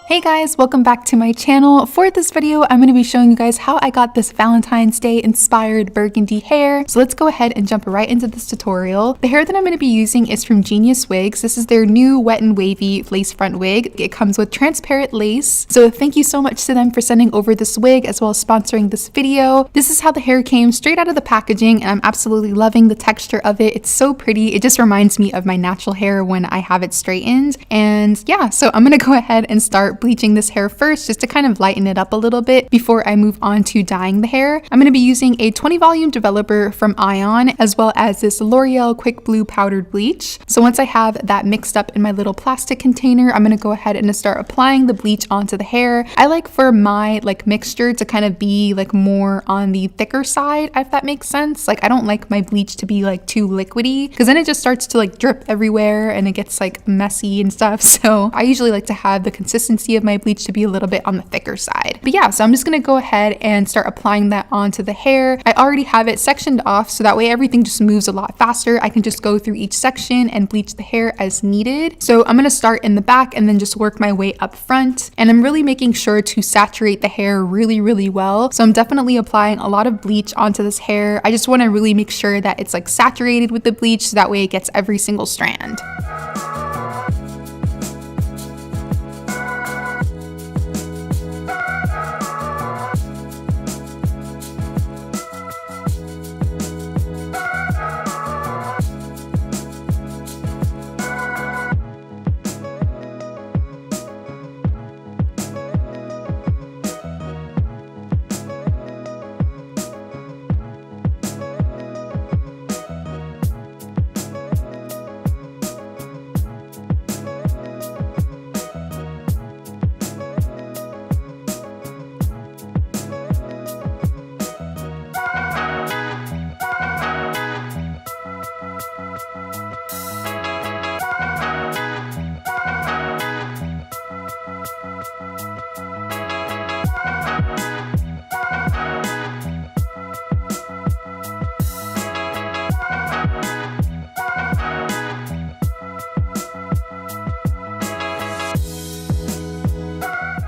Hey guys, welcome back to my channel. For this video, I'm going to be showing you guys how I got this Valentine's Day inspired burgundy hair. So let's go ahead and jump right into this tutorial. The hair that I'm going to be using is from Geniuswigs. This is their new wet and wavy lace front wig. It comes with transparent lace. So thank you so much to them for sending over this wig as well as sponsoring this video. This is how the hair came straight out of the packaging and I'm absolutely loving the texture of it. It's so pretty. It just reminds me of my natural hair when I have it straightened. And yeah, so I'm going to go ahead and start bleaching this hair first just to kind of lighten it up a little bit before I move on to dyeing the hair. I'm going to be using a 20 volume developer from Ion as well as this L'Oreal Quick Blue powdered bleach. So once I have that mixed up in my little plastic container, I'm going to go ahead and start applying the bleach onto the hair. I like for my mixture to kind of be more on the thicker side, if that makes sense. I don't like my bleach to be too liquidy because then it just starts to drip everywhere and it gets messy and stuff. So I usually like to have the consistency of my bleach to be a little bit on the thicker side. But yeah, so I'm just going to go ahead and start applying that onto the hair. I already have it sectioned off so that way everything just moves a lot faster. I can just go through each section and bleach the hair as needed. So I'm going to start in the back and then just work my way up front. And I'm really making sure to saturate the hair really, really well. So I'm definitely applying a lot of bleach onto this hair. I just want to really make sure that it's saturated with the bleach so that way it gets every single strand.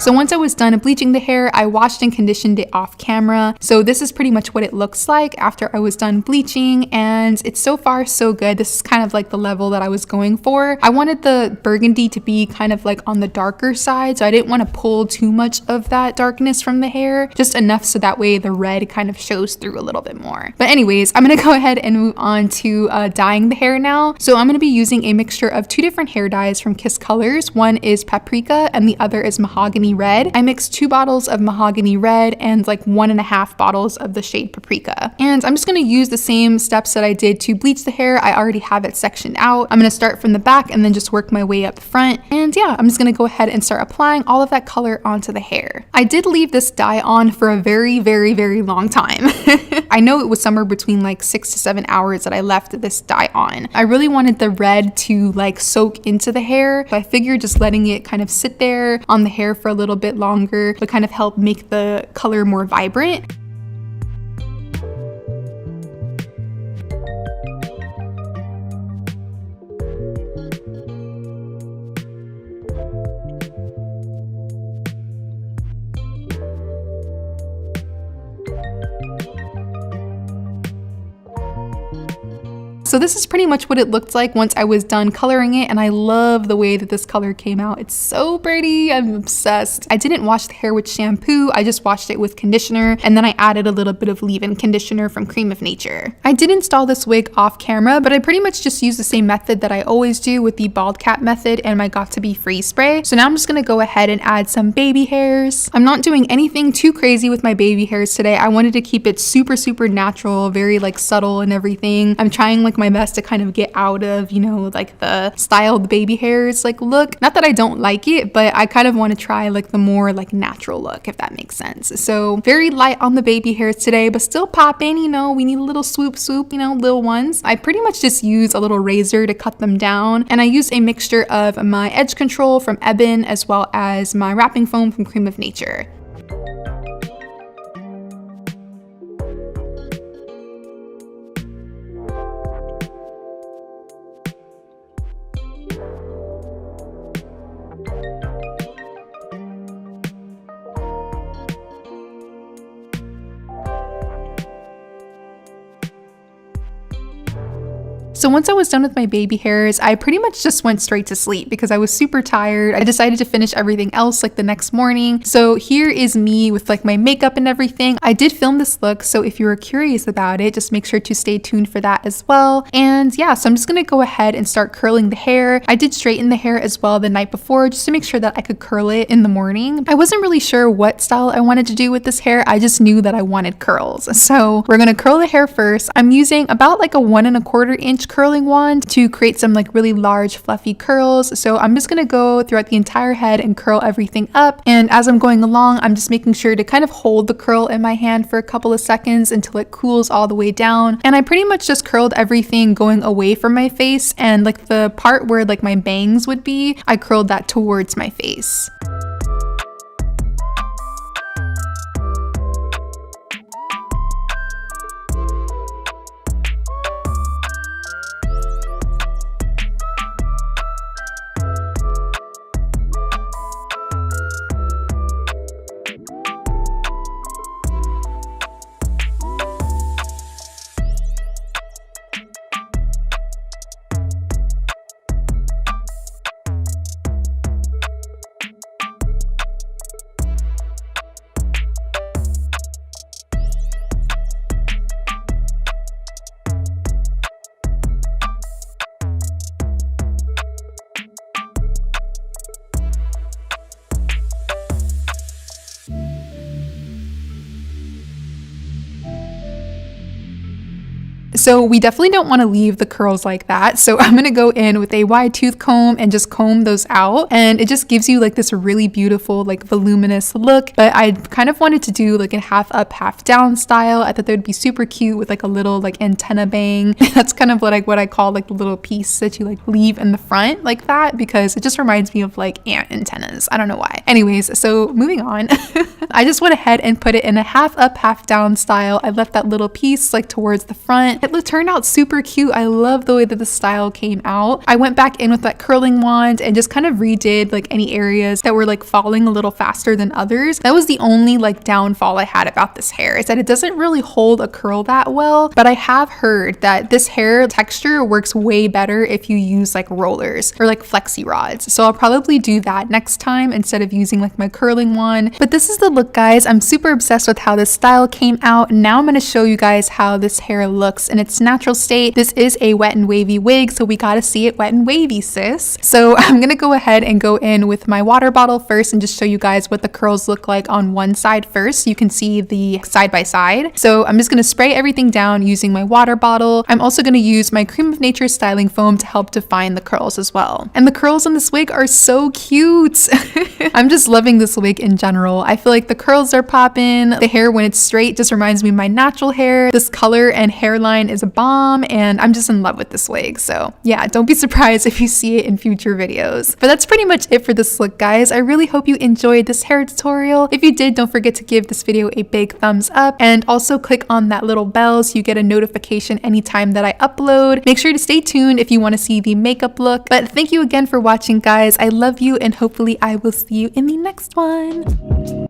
So once I was done bleaching the hair, I washed and conditioned it off camera. So this is pretty much what it looks like after I was done bleaching, and it's so far so good. This is kind of the level that I was going for. I wanted the burgundy to be kind of on the darker side, so I didn't want to pull too much of that darkness from the hair, just enough so that way the red kind of shows through a little bit more. But anyways, I'm gonna go ahead and move on to dyeing the hair now. So I'm gonna be using a mixture of two different hair dyes from Kiss Colors. One is paprika and the other is mahogany red. I mixed 2 bottles of mahogany red and 1.5 bottles of the shade paprika. And I'm just going to use the same steps that I did to bleach the hair. I already have it sectioned out. I'm going to start from the back and then just work my way up front. And yeah, I'm just going to go ahead and start applying all of that color onto the hair. I did leave this dye on for a very, very, very long time. I know it was somewhere between 6 to 7 hours that I left this dye on. I really wanted the red to soak into the hair. So I figured just letting it kind of sit there on the hair for a little bit longer would kind of help make the color more vibrant. So this is pretty much what it looked like once I was done coloring it, and I love the way that this color came out. It's so pretty. I'm obsessed. I didn't wash the hair with shampoo. I just washed it with conditioner, and then I added a little bit of leave-in conditioner from Cream of Nature. I did install this wig off camera, but I pretty much just used the same method that I always do with the bald cap method and my Got2b Free spray. So now I'm just gonna go ahead and add some baby hairs. I'm not doing anything too crazy with my baby hairs today. I wanted to keep it super, super natural, very subtle and everything. I'm trying my best to kind of get out of, the styled baby hairs look. Not that I don't like it, but I kind of want to try the more natural look, if that makes sense. So very light on the baby hairs today, but still popping, we need a little swoop, little ones. I pretty much just use a little razor to cut them down, and I use a mixture of my edge control from Ebin as well as my wrapping foam from Cream of Nature. So once I was done with my baby hairs, I pretty much just went straight to sleep because I was super tired. I decided to finish everything else like the next morning. So here is me with like my makeup and everything. I did film this look, so if you were curious about it, just make sure to stay tuned for that as well. And yeah, so I'm just gonna go ahead and start curling the hair. I did straighten the hair as well the night before just to make sure that I could curl it in the morning. I wasn't really sure what style I wanted to do with this hair. I just knew that I wanted curls. So we're gonna curl the hair first. I'm using about like a 1¼ inch curling wand to create some like really large fluffy curls. So I'm just gonna go throughout the entire head and curl everything up. And as I'm going along, I'm just making sure to kind of hold the curl in my hand for a couple of seconds until it cools all the way down. And I pretty much just curled everything going away from my face, and like the part where like my bangs would be, I curled that towards my face. So we definitely don't want to leave the curls like that. So I'm going to go in with a wide tooth comb and just comb those out. And it just gives you like this really beautiful, like voluminous look. But I kind of wanted to do like a half up, half down style. I thought that would be super cute with like a little like antenna bang. That's kind of what I call like the little piece that you like leave in the front like that, because it just reminds me of like ant antennas. I don't know why. Anyways, so moving on. I just went ahead and put it in a half up, half down style. I left that little piece like towards the front. It turned out super cute. I love the way that the style came out. I went back in with that curling wand and just kind of redid like any areas that were like falling a little faster than others. That was the only like downfall I had about this hair, is that it doesn't really hold a curl that well. But I have heard that this hair texture works way better if you use like rollers or like flexi rods. So I'll probably do that next time instead of using like my curling wand. But this is the look, guys. I'm super obsessed with how this style came out. Now I'm going to show you guys how this hair looks in its natural state. This is a wet and wavy wig, so we got to see it wet and wavy, sis. So I'm going to go ahead and go in with my water bottle first and just show you guys what the curls look like on one side first. You can see the side by side. So I'm just going to spray everything down using my water bottle. I'm also going to use my Cream of Nature styling foam to help define the curls as well. And the curls on this wig are so cute. I'm just loving this wig in general. I feel like the curls are popping. The hair, when it's straight, just reminds me of my natural hair. This color and hairline is a bomb, and I'm just in love with this wig. So yeah, don't be surprised if you see it in future videos. But that's pretty much it for this look, guys. I really hope you enjoyed this hair tutorial. If you did, don't forget to give this video a big thumbs up, and also click on that little bell so you get a notification anytime that I upload. Make sure to stay tuned if you want to see the makeup look. But thank you again for watching, guys. I love you, and hopefully I will see you in the next one.